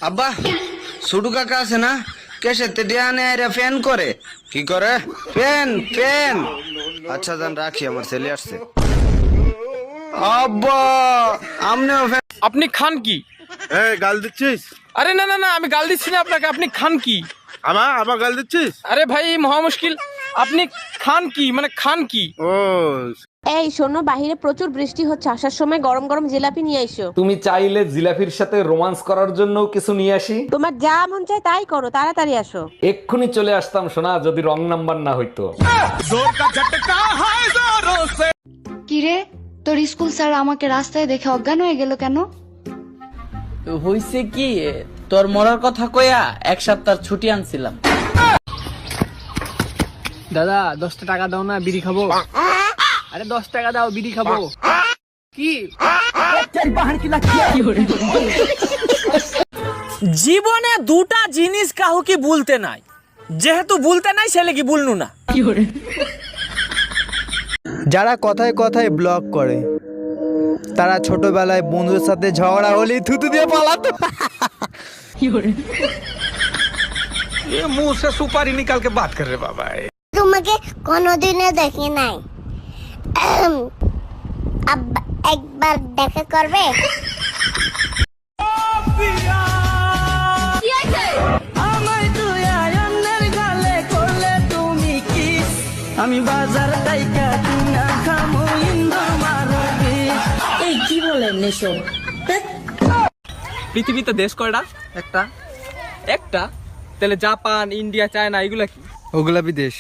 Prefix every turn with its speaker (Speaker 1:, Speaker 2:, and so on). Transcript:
Speaker 1: আব্বা সুডু কাকা আছে না কেসেতে ডিয়ানে আইরা ফ্যান করে কি করে ফ্যান ফ্যান আচ্ছা জান রাখি আমার ছেলে আসছে আব্বা আমনেও ফ্যান
Speaker 2: আপনি খান কি?
Speaker 3: এই গাল দিচ্ছিস?
Speaker 2: আরে না না না, আমি গাল দিচ্ছি না আপনাকে। আপনি খান কি?
Speaker 3: আমার গাল দিচ্ছিস?
Speaker 2: আরে ভাই মহা মুশকিল। আপনি খান কি, মানে খান কি?
Speaker 3: ও
Speaker 4: এই শোনো, বাহিরে প্রচুর বৃষ্টি হচ্ছে, আসার সময় গরম গরম জিলাপি নিয়ে এসো।
Speaker 5: তুমি চাইলে জিলাফির সাথে রোমান্স করার জন্য কিছু নিয়ে আসি।
Speaker 4: তোমার যা মন চায় তাই করো, তাড়াতাড়ি আসো।
Speaker 5: এক্ষুনি চলে আসতাম সোনা, যদি রং নাম্বার না হইতো।
Speaker 6: কিরে, তোর স্কুল স্যার আমাকে রাস্তায় দেখে অজ্ঞান হয়ে গেল কেন?
Speaker 7: হইছে কি, তোর মরার কথা কইয়া এক সপ্তাহ ছুটি আনছিলাম।
Speaker 2: দাদা 10 টাকা দাও না, বিড়ি খাবো। আরে 10 টাকা দাও, বিড়ি খাবো। কি
Speaker 7: জীবনে দুটা জিনিস কাউকে বলতে নাই, যেহেতু বলতে নাই ছেলে কি বলনু না।
Speaker 8: যারা কথায় কথায় ব্লগ করে তারা ছোটবেলায় বন্ধুদের সাথে ঝগড়া হলে থুতু দিয়ে পালাতো।
Speaker 1: মুंह से सुपारी निकाल के बात कर रहे बाबा
Speaker 9: তোমাকে কোনোদিনও দেখি নাই, একবার দেখা করবে?
Speaker 7: আমি বাজার তাইকা কিনা খামো ইন্দুর মারবি। এই কি বলেন নেশো?
Speaker 2: পৃথিবীতে দেশ কয়টা?
Speaker 7: একটা
Speaker 2: একটা। তাহলে জাপান, ইন্ডিয়া, চায়না এগুলা কি?
Speaker 8: ওগুলা বিদেশ।